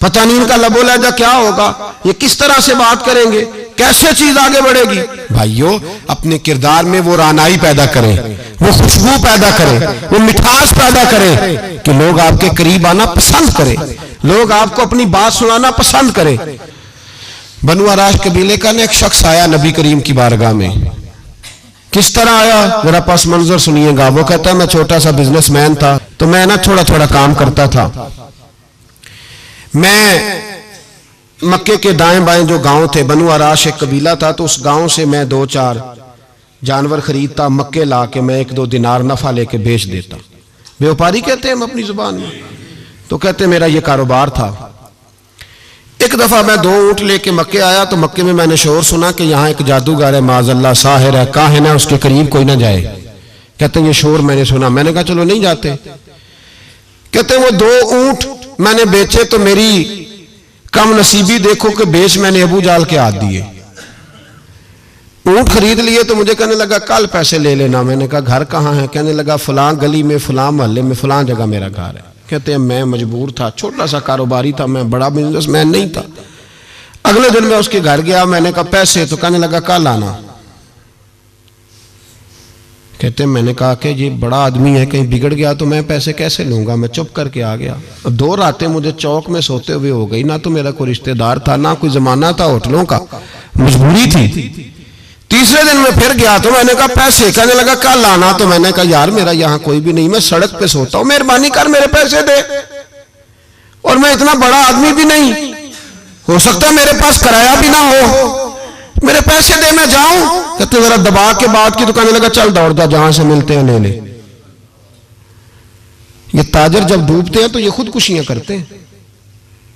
पता नहीं इनका लबो लहजा क्या होगा, ये किस तरह से बात करेंगे, कैसे चीज आगे बढ़ेगी। भाइयों अपने किरदार में वो रानाई पैदा करें, वो खुशबू पैदा करें, वो मिठास पैदा करें कि लोग आपके करीब आना पसंद करें, लोग आपको अपनी बात सुनाना पसंद करें। बनु अराश कबीले का एक शख्स आया नबी करीम की बारगाह में। किस तरह आया मेरा पास मंजर सुनिएगा। वो कहता है मैं छोटा सा बिजनेसमैन था, तो मैं ना थोड़ा थोड़ा काम करता था। मैं मक्के के दाएं बाएं जो गांव थे, बनु अराश एक कबीला था, तो उस गांव से मैं 2 4 जानवर खरीदता, मक्के ला के मैं 1 2 दिनार नफा लेके बेच देता। व्यापारी कहते हैं हम अपनी जुबान में। तो कहते मेरा ये कारोबार था। एक दफा मैं 2 ऊंट लेके मक्के आया, तो मक्के में मैंने शोर सुना कि यहाँ एक जादूगर है, माज़अल्लाह साहिर है, काहिन है, उसके करीब कोई ना जाए। कहते ये शोर मैंने सुना। मैंने कहा चलो नहीं जाते। कहते वो 2 ऊंट मैंने बेचे तो मेरी कम नसीबी देखो कि बेच मैंने अबू जाल के हाथ दिए। ऊंट खरीद लिए तो मुझे कहने लगा कल पैसे ले लेना। मैंने कहा घर कहाँ है? कहने लगा फलां गली में, फलां मोहल्ले में, फलां जगह मेरा घर है। कहते हैं मैं मजबूर था, छोटा सा कारोबारी था, मैं बड़ा बिजनेसमैन नहीं था। अगले दिन मैं उसके घर गया, मैंने कहा पैसे? तो कहने लगा कल आना। कहते हैं मैंने कहा कि ये बड़ा आदमी है, कहीं बिगड़ गया तो मैं पैसे कैसे लूंगा। मैं चुप करके आ गया। अब 2 रातें मुझे चौक में सोते हुए हो गई। ना तो मेरा कोई रिश्तेदार था, ना कोई जमाना था होटलों का, मजबूरी थी। तीसरे दिन मैं फिर गया तो मैंने कहा पैसे, कहने लगा कल आना। तो मैंने कहा यार मेरा यहाँ कोई भी नहीं, मैं सड़क पे सोता हूं, मेहरबानी कर मेरे पैसे दे। और मैं इतना बड़ा आदमी भी नहीं, हो सकता है मेरे पास किराया भी ना हो, मेरे पैसे दे मैं जाऊं। कहते जरा दबा के बात की तो कहने लगा चल दौड़ जा, जहां से मिलते हैं ले ले। ये ताजर जब डूबते हैं तो ये खुदकुशियां करते हैं,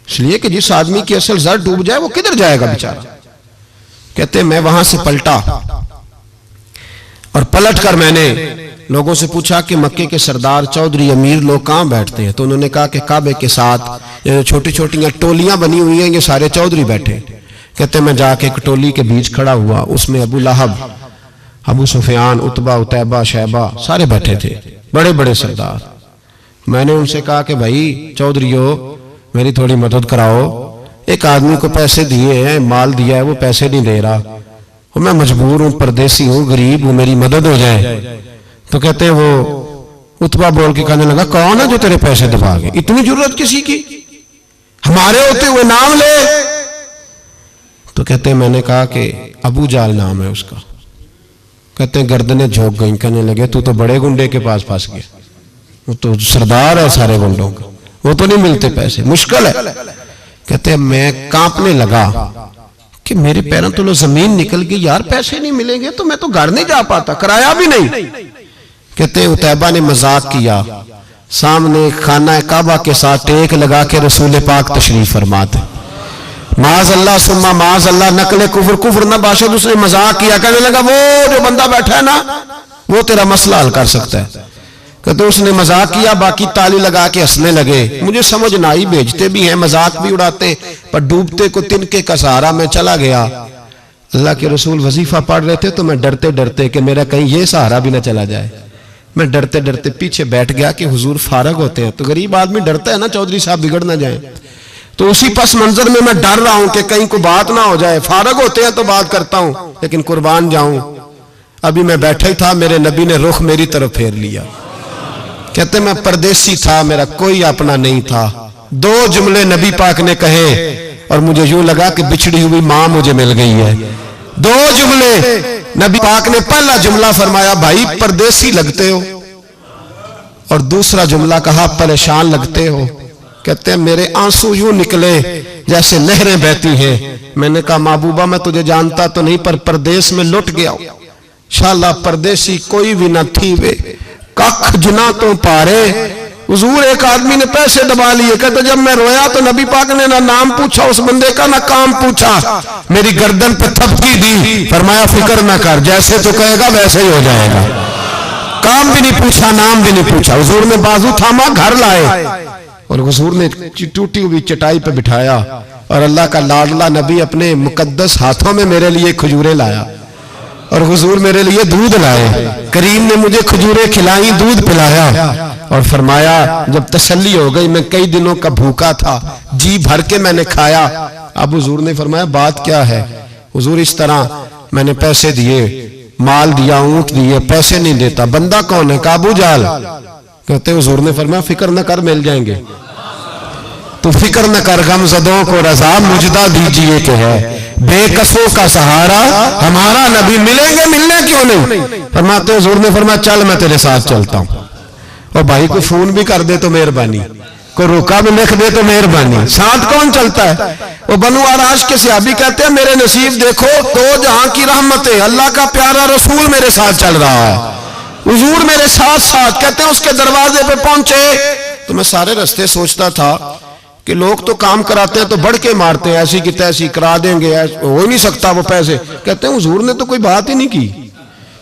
इसलिए कि जिस आदमी की असल जर डूब जाए वो किधर जाएगा बेचारा। कहते मैं वहां से पलटा और पलट कर मैंने लोगों से पूछा कि मक्के के सरदार, चौधरी, अमीर लोग कहां बैठते हैं। तो उन्होंने कहा कि काबे के साथ ये छोटी छोटी टोलियां बनी हुई हैं, ये सारे चौधरी बैठे। कहते मैं जाके एक टोली के बीच खड़ा हुआ, उसमें अबू लहब, अबू सुफियान, उतबा, उतैबा, शैबा सारे बैठे थे, बड़े बड़े सरदार। मैंने उनसे कहा कि भाई चौधरीयो मेरी थोड़ी मदद कराओ, एक आदमी को पैसे दिए हैं, माल दिया है, वो पैसे नहीं दे रहा, और मैं मजबूर हूं, परदेसी हूं, गरीब हूं, मेरी मदद हो जाए। तो कहते हैं वो उतबा बोल के कहने लगा कौन है जो तेरे पैसे दबा गए, इतनी जरूरत किसी की, हमारे होते हुए नाम ले। तो कहते हैं मैंने कहा कि अबू जाल नाम है उसका। कहते हैं गर्दनें झोंक गई, कहने लगे तू तो बड़े गुंडे के पास फंस गया, वो तो सरदार है सारे गुंडों का, वो तो नहीं मिलते पैसे, मुश्किल है। कहते हैं मैं कांपने लगा कि मेरे पैरों तो जमीन निकल गई, यार पैसे नहीं मिलेंगे तो मैं तो घर नहीं जा पाता, किराया भी नहीं। कहते हैं उतैबा ने मजाक किया, सामने खाना काबा के साथ टेक लगा के रसूल पाक तशरीफ फरमाते, माज अल्लाह सुम्मा माज अल्लाह, नकले कुफर, कुफर ना बाशद। उसने मजाक किया, कहने लगा वो जो बंदा बैठा है ना वो तेरा मसला हल कर सकता है। कहते उसने मजाक किया, बाकी ताली लगा के हंसने लगे। मुझे समझ ना आई, भेजते भी हैं, मजाक भी उड़ाते, पर डूबते को तिनके का सहारा मैं चला गया। अल्लाह के रसूल वजीफा पढ़ रहे थे तो मैं डरते डरते कि मेरा कहीं ये सहारा भी ना चला जाए, मैं डरते डरते पीछे बैठ गया कि हुजूर फारग होते हैं। तो गरीब आदमी डरता है ना चौधरी साहब बिगड़ ना जाए, तो उसी पस मंजर में मैं डर रहा हूं कि कहीं कोई बात ना हो जाए। फारग होते हैं तो बात करता हूं, लेकिन कुर्बान जाऊं। अभी मैं बैठा ही था, मेरे नबी ने रुख मेरी तरफ फेर लिया। कहते मैं परदेसी था, मेरा कोई अपना नहीं था। 2 जुमले नबी पाक ने कहे और मुझे यूं लगा कि बिछड़ी हुई मां मुझे मिल गई है। 2 जुमले नबी पाक ने, पहला जुमला फरमाया भाई परदेसी लगते हो, और दूसरा जुमला कहा परेशान लगते हो। कहते हैं मेरे आंसू यूं निकले जैसे नहरें बहती हैं। मैंने कहा महबूबा मैं तुझे जानता तो नहीं, पर परदेश में लुट गया, शाला परदेसी कोई भी न थी वे, कख जुना तो पारे। हुजूर एक आदमी ने पैसे दबा लिए। कहते जब मैं रोया तो नबी पाक ने ना नाम पूछा उस बंदे का, ना काम पूछा, मेरी गर्दन पे थपकी दी, फरमाया फिक्र ना कर, जैसे तो कहेगा वैसे ही हो जाएगा। काम भी नहीं पूछा, नाम भी नहीं पूछा, हुजूर ने बाजू थामा, घर लाए और हुजूर ने टूटी हुई चटाई पे बिठाया, और अल्लाह का लाडला नबी अपने मुकद्दस हाथों में मेरे लिए खजूरें लाया, और हुजूर मेरे लिए दूध लाए। करीम ने मुझे खजूरें खिलाई, दूध पिलाया, और फरमाया जब तसल्ली हो गई, मैं कई दिनों का भूखा था, जी भर के मैंने खाया। अब हुजूर ने फरमाया बात क्या है। हुजूर इस तरह मैंने पैसे दिए, माल दिया, ऊंट दिए, पैसे नहीं देता, बंदा कौन है? काबू जाल। कहते हुजूर ने फरमाया फिक्र न कर, मिल जाएंगे, तो फिक्र न कर, गमज़दों को रज़ा मुजदा दीजिए कि है, बेकसों का सहारा हमारा नबी, मिलेंगे, मिलने क्यों नहीं। फरमाते हुजूर ने फरमाया चल मैं तेरे साथ चलता हूं। और भाई को फोन भी कर दे तो मेहरबानी, को रोका भी लिख दे तो मेहरबानी। साथ कौन चलता है? वो बनु आराश के सहाबी कहते हैं मेरे नसीब देखो, 2 जहां की रहमतें, अल्लाह का प्यारा रसूल मेरे साथ चल रहा है, हुजूर मेरे साथ साथ। कहते हैं उसके दरवाजे पे पहुंचे तो मैं सारे रास्ते सोचता था कि लोग तो काम कराते हैं तो बढ़ के मारते हैं, ऐसी की तैसी करा देंगे, हो ही नहीं सकता वो पैसे। कहते हैं हुजूर ने तो कोई बात ही नहीं की,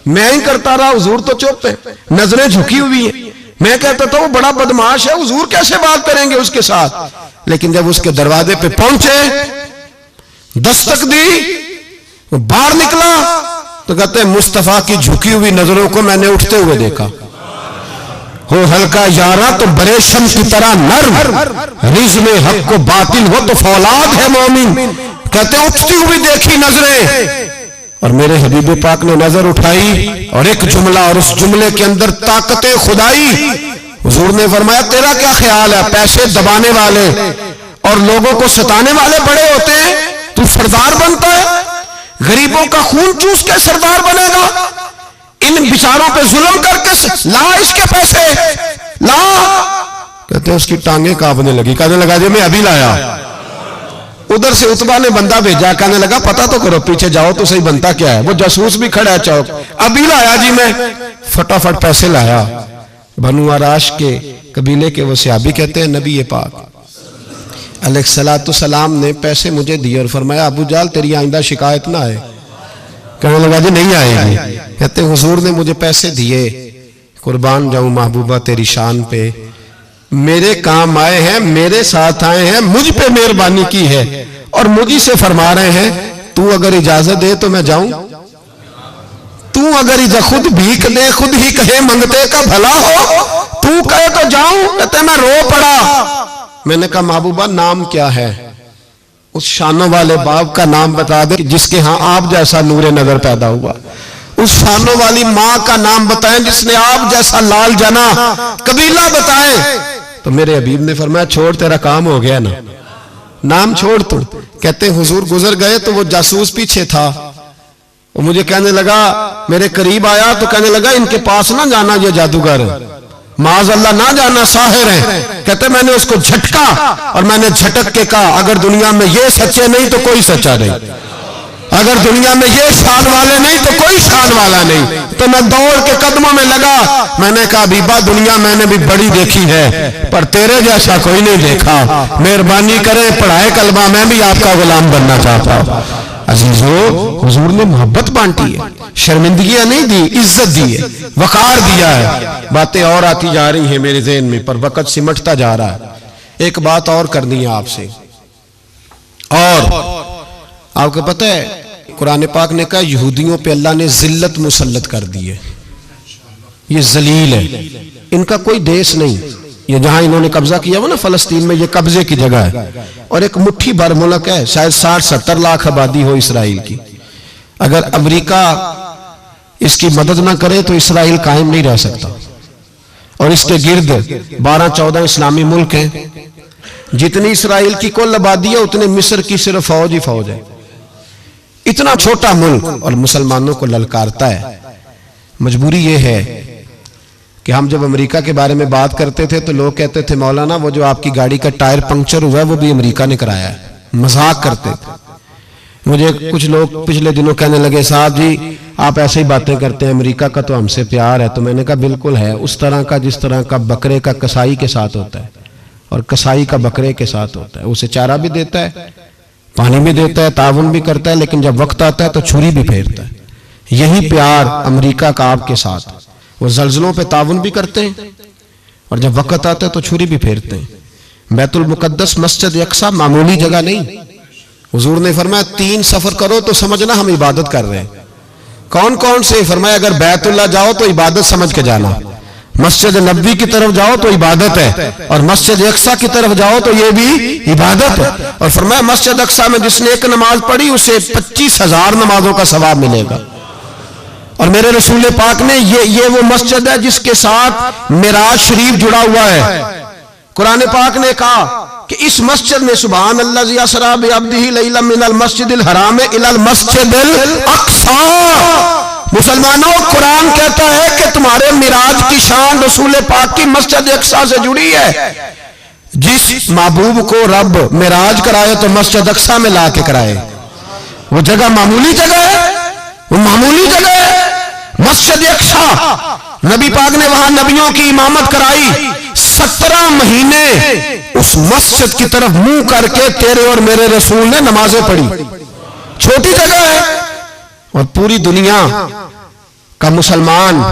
मैं ही करता रहा, हुजूर तो चुप है, नजरें झुकी हुई है। मैं कहता था वो बड़ा बदमाश है, हुजूर कैसे बात करेंगे उसके साथ। लेकिन जब उसके दरवाजे पे पहुंचे, दस्तक दी, वो बाहर निकला तो कहते हैं मुस्तफा की झुकी हुई नजरों को मैंने उठते हुए देखा। हो हल्का यारा तो बरेशम की तरह नर्म, रिज़्म हक को बातिल हो तो फौलाद है मोमिन। कहते उठती हुई देखी नजरें, और मेरे हबीब पाक ने नजर उठाई और एक जुमला, और उस जुमले के अंदर ताकत खुदाई। हुजूर ने फरमाया तेरा क्या ख्याल है, पैसे दबाने वाले और लोगों को सताने वाले बड़े होते हैं, तू सरदार बनता है? गरीबों का खून चूस के सरदार बनेगा? इन बिचारों पे जुल्म करके ला इसके पैसे ला। कहते उसकी टांगे कांपने लगी, कहने लगा जी मैं अभी लाया। उधर से उतबा ने बंदा भेजा, कहने लगा पता तो करो, पीछे जाओ तो सही बनता क्या है। वो जासूस भी खड़ा है चौक, अभी लाया जी मैं। फटाफट पैसे लाया। बनु आराश के कबीले के वो सहाबी कहते हैं नबी ये पाक अलैहिस्सलाम ने पैसे मुझे दिए और फरमाया अबू जाल तेरी आइंदा शिकायत ना आए। कहने लगा जी नहीं आएगी। कहते हुजूर ने मुझे पैसे दिए, कुर्बान जाऊं महबूबा तेरी शान पे, मेरे काम आए हैं, मेरे साथ आए हैं, मुझ पे मेहरबानी की है और मुझी से फरमा रहे हैं तू अगर इजाजत दे तो मैं जाऊं, तू अगर खुद भीख दे, खुद ही कहे मंगते का भला हो, तू कहे तो जाऊं। कहते मैं रो पड़ा। मैंने कहा महबूबा नाम क्या है? उस शानों वाले बाप का नाम बता दे जिसके यहां आप जैसा नूरे नजर पैदा हुआ। उस शानों वाली मां का नाम बताएं जिसने आप जैसा लाल जना। कबीला बताएं। तो मेरे हबीब ने फरमाया छोड़ तेरा काम हो गया ना, नाम छोड़ तू। कहते हुजूर गुजर गए तो वो जासूस पीछे था, वो मुझे कहने लगा, मेरे करीब आया तो कहने लगा इनके पास ना जाना, ये जादूगर माज अल्लाह ना जाना, साहिर है। कहते मैंने उसको झटका और मैंने झटक के कहा अगर दुनिया में ये सच्चे नहीं तो कोई सच्चा नहीं, अगर दुनिया में ये शान वाले नहीं तो कोई शान वाला नहीं। तो मैं दौड़ के कदमों में लगा, मैंने कहा बीबा दुनिया मैंने भी बड़ी देखी है पर तेरे जैसा कोई नहीं देखा, मेहरबानी करे पढ़ाए कलमा, मैं भी आपका गुलाम बनना चाहता हूं। अजीजों हुजूर ने मोहब्बत बांटी है, शर्मिंदगियां नहीं दी, इज्जत दी है, वकार दिया है। बातें और आती जा रही हैं मेरे ज़हन में पर वक्त सिमटता जा रहा है। एक बात और करनी है आपसे, और आपको पता है कुरान पाक ने कहा यहूदियों पे अल्लाह ने जिल्लत मुसल्लत कर दी है, ये जलील है, इनका कोई देश नहीं। ये जहां इन्होंने कब्जा किया हुआ ना फलस्तीन में, ये कब्जे की जगह है और एक मुट्ठी भर मुल्क है, शायद 60-70 लाख आबादी हो इसराइल की। अगर अमेरिका इसकी मदद ना करे तो इसराइल कायम नहीं रह सकता। और इसके गिर्द 12-14 इस्लामी मुल्क हैं। जितनी इसराइल की कुल आबादी है उतने मिस्र की सिर्फ फौज ही फौज है। इतना छोटा मुल्क और मुसलमानों को ललकारता है। मजबूरी यह है कि हम जब अमेरिका के बारे में बात करते थे तो लोग कहते थे मौलाना वो जो आपकी गाड़ी का टायर पंक्चर हुआ है वो भी अमेरिका ने कराया है, मजाक करते थे। मुझे कुछ लोग पिछले दिनों कहने लगे साहब जी आप ऐसे ही बातें करते हैं, अमेरिका का तो हमसे प्यार है। तो मैंने कहा बिल्कुल है, उस तरह का जिस तरह का बकरे का कसाई के साथ होता है और कसाई का बकरे के साथ होता है। उसे चारा भी देता है, पानी भी देता है, ताउन भी करता है, लेकिन जब वक्त आता है तो छुरी भी फेरता है। यही प्यार अमेरिका का आपके साथ। वो जल्जलों पे ताउन भी करते हैं और जब वक्त आता है तो छुरी भी फेरते हैं। बैतुल मुकद्दस मस्जिद अक्सा मामूली जगह नहीं। हुजूर ने फरमाया 3 सफर करो तो समझना हम इबादत कर रहे हैं। कौन कौन से? फरमाया अगर बैतुल्लाह जाओ तो इबादत समझ के जाना, मस्जिद नबवी की तरफ जाओ तो इबादत है, और मस्जिद अक्सा की तरफ जाओ तो ये भी इबादत है। और फरमाया मस्जिद अक्सा में जिसने एक नमाज पढ़ी उसे 25,000 नमाजों का सवाब मिलेगा। और मेरे रसूल पाक ने ये वो मस्जिद है जिसके साथ मिराज शरीफ जुड़ा हुआ है। कुरान पाक ने कहा कि इस मस्जिद में सुभान अल्लाज़ी असरा बिअब्दिही लैला मिनल मस्जिदिल हराम इलल मस्जिदिल अक्सा। मुसलमानों कुरान कहता है कि तुम्हारे मिराज की शान रसूल पाक की मस्जिद अक्सा से जुड़ी है। जिस महबूब को रब मिराज कराए तो मस्जिद अक्सा में ला के कराए। वो जगह मामूली जगह है, वो मामूली जगह है मस्जिद अक्सा। नबी पाक ने वहां नबियों की इमामत कराई। 17 महीने उस मस्जिद की तरफ मुंह करके तेरे और मेरे रसूल ने नमाजें पढ़ी। छोटी जगह है और पूरी दुनिया का मुसलमान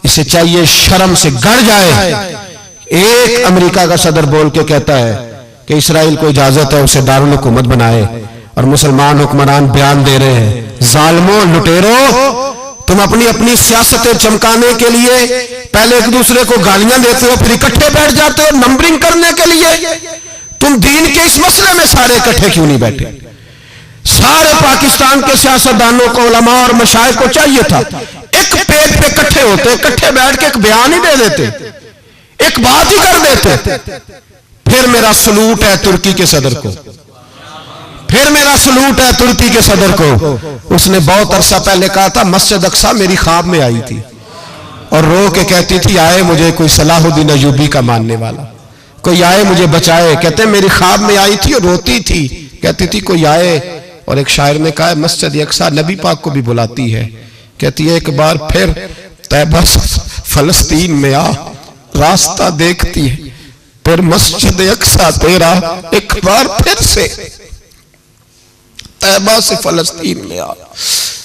इसे चाहिए शर्म से गड़ जाए। एक अमेरिका का सदर बोल के कहता है कि इसराइल को इजाजत है उसे दारुल हुकूमत बनाए, और मुसलमान हुक्मरान बयान दे रहे हैं जालिमों लुटेरो तुम अपनी अपनी सियासतें चमकाने के लिए पहले एक दूसरे को गालियां देते हो, फिर इकट्ठे बैठ जाते हो नंबरिंग करने के लिए। तुम दीन के इस मसले में सारे इकट्ठे क्यों नहीं बैठे? सारे पाकिस्तान के सियासतदानों को, उलमा और मशाइख को चाहिए था एक पेज पे इकट्ठे होते, इकट्ठे बैठ के एक बयान ही दे देते, एक बात ही कर देते। फिर मेरा सलूट है तुर्की के सदर को, फिर मेरा सलूट है तुर्की के सदर को। उसने बहुत अरसा पहले कहा था मस्जिद अक्सा मेरी ख्वाब में आई थी और रो के कहती थी आए मुझे कोई सलाहुद्दीन अयूबी का मानने वाला, कोई आए मुझे बचाए। कहते मेरी ख्वाब में आई थी और रोती थी, कहती थी कोई आए। और एक शायर ने कहा मस्जिद अक्सा नबी पाक को भी बुलाती है, कहती है एक बार फिर तैबा फलस्तीन में आ, रास्ता देखती है फिर मस्जिद अक्सा तेरा, एक बार फिर से तैबा से फलस्तीन में आ,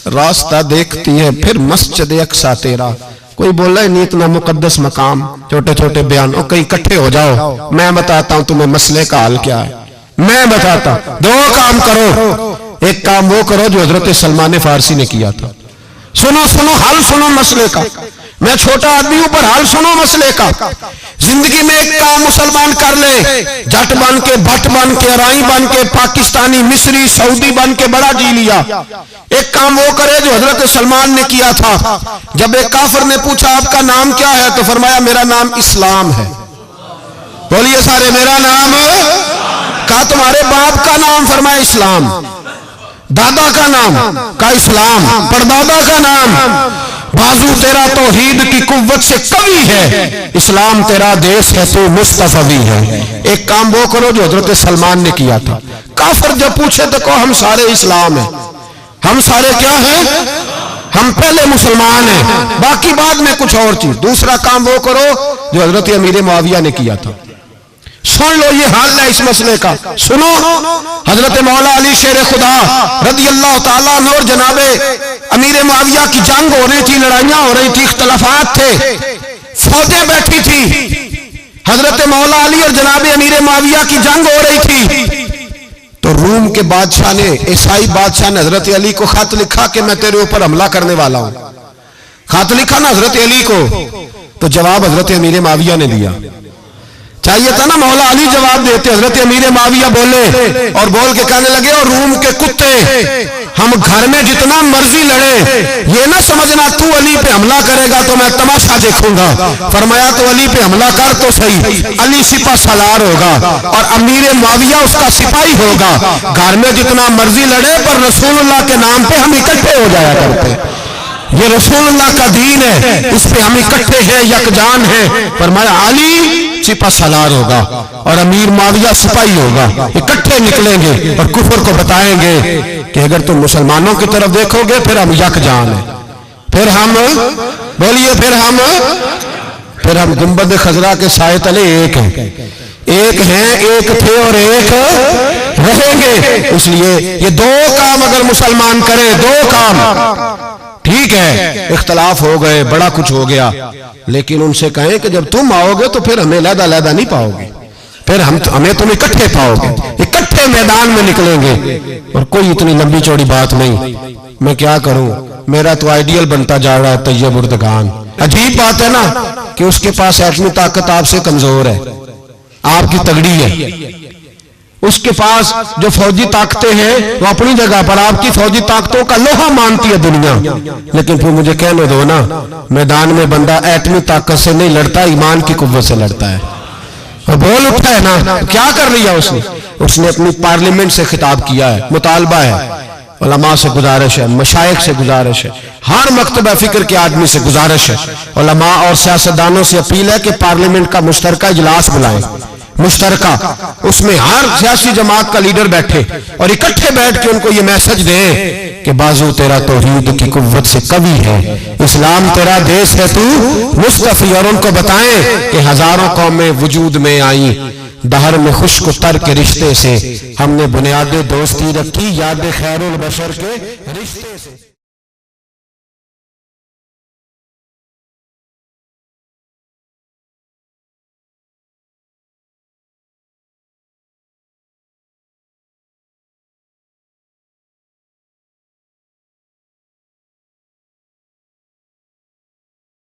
रास्ता देखती है फिर मस्जिद अक्सा तेरा। कोई बोला नहीं इतना मुकद्दस मकाम, छोटे छोटे बयान, और कहीं इकट्ठे हो जाओ, मैं बताता हूं तुम्हें मसले का हाल क्या है, मैं बताता। दो काम करो, एक काम वो करो जो हजरत सलमान फारसी ने किया था। सुनो सुनो हाल सुनो मसले का, मैं छोटा आदमी हूं पर हाल सुनो मसले का। जिंदगी में एक काम मुसलमान कर ले, जट बन के, भट्ट बन के, राई बन के, पाकिस्तानी, मिस्री, सऊदी बन के बड़ा जी लिया। एक काम वो करे जो हजरत सलमान ने किया था। जब एक काफिर ने पूछा आपका नाम क्या है, तो फरमाया मेरा नाम इस्लाम है। बोलिए सारे मेरा नाम। कहा तुम्हारे बाप का नाम, फरमाया इस्लाम। दादा का नाम, का इस्लाम। परदादा का नाम, बाजू तेरा तौहीद की कुव्वत से कवी है, इस्लाम तेरा देश है तो मुस्तफवी है। एक काम वो करो जो हजरत सलमान ने किया था। काफिर जब पूछे तो कहो हम सारे इस्लाम हैं, हम सारे क्या हैं, हम पहले मुसलमान हैं, बाकी बाद में कुछ और चीज। दूसरा काम वो करो जो हजरत अमीर मुआविया ने किया था। सुन लो ये हाल है इस मसले का। सुनो हजरत मौला अली शेर खुदा रदी अल्लाह ताला अन्हु और जनाबे अमीर मुआविया की जंग हो रही थी, लड़ाइयां हो रही थी, इख्तलाफात थे, फौजें बैठी थी। हजरत मौला अली और जनाबे अमीर मुआविया की जंग हो रही थी। तो रूम के बादशाह ने, ईसाई बादशाह ने हजरत अली को खत लिखा कि मैं तेरे ऊपर हमला करने वाला हूं। खत लिखा ना हजरत अली को, तो जवाब हजरत अमीर मुआविया ने दिया। चाहिए था ना मौला अली जवाब देते, हजरत अमीर मुआविया बोले और बोल के कहने लगे और रूम के कुत्ते, हम घर में जितना मर्जी लड़े, ये ना समझना तू अली पे हमला करेगा तो मैं तमाशा देखूंगा। फरमाया तो अली पे हमला कर तो सही, अली सिपा सलार होगा और अमीर मुआविया उसका सिपाही होगा। घर में जितना मर्जी लड़े पर रसूलुल्लाह के नाम पे हम इकट्ठे हो जाया करते, ये रसूलुल्लाह का दीन है, इस पे हम इकट्ठे हैं, यकजान हैं। फरमाया अली सिपा सलार होगा और अमीर मुआविया सिपाही होगा, इकट्ठे निकलेंगे और कुफर को बताएंगे कि अगर तुम मुसलमानों की तरफ देखोगे फिर हम यकजान हैं, फिर हम, बोलिए फिर हम गुंबद खजरा के साए तले एक हैं, एक हैं, एक थे और एक रहेंगे। इसलिए ये दो काम अगर मुसलमान करें, दो काम, ठीक है इख्तलाफ हो गए, बड़ा कुछ हो गया, लेकिन उनसे कहें कि जब तुम आओगे तो फिर हमें लहदा लहदा नहीं पाओगे, फिर हमें तुम इकट्ठे पाओगे, इकट्ठे मैदान में निकलेंगे। और कोई इतनी लंबी चौड़ी बात नहीं, मैं क्या करूं, मेरा तो आइडियल बनता जा रहा है तैयब उर्दगान। अजीब बात है ना कि उसके पास एटमी ताकत आपसे कमजोर है, आपकी तगड़ी है। उसके पास जो फौजी ताकतें हैं वो अपनी जगह पर, आपकी फौजी ताकतों का लोहा मानती है दुनिया। लेकिन फिर मुझे कहने दो ना, मैदान में बंदा एटमी ताकत से नहीं लड़ता, ईमान की कुव्वत से लड़ता है। और बोल उठा है ना, क्या कर लिया उसने अपनी पार्लियामेंट से खिताब किया है, मुतालबा है, उलमा से गुजारिश है, मशाइख से गुजारिश है, हर मकतबा फिक्र के आदमी से गुजारिश है, उलमा और सियासतदानों से अपील है कि पार्लियामेंट का मुश्तरका इजलास बुलाएं, मुश्तरका, उसमें हर सियासी जमात का लीडर बैठे और इकट्ठे बैठ के उनको ये मैसेज दे कि बाजू तेरा तौहीद की कुव्वत से कवी है, इस्लाम तेरा देश है तू मुस्तफी। और उनको बताएं कि हजारों कौमें वजूद में आई, दहर में खुश्क तर के रिश्ते से हमने बुनियाद दोस्ती रखी, याद खैरुल बशर के रिश्ते से।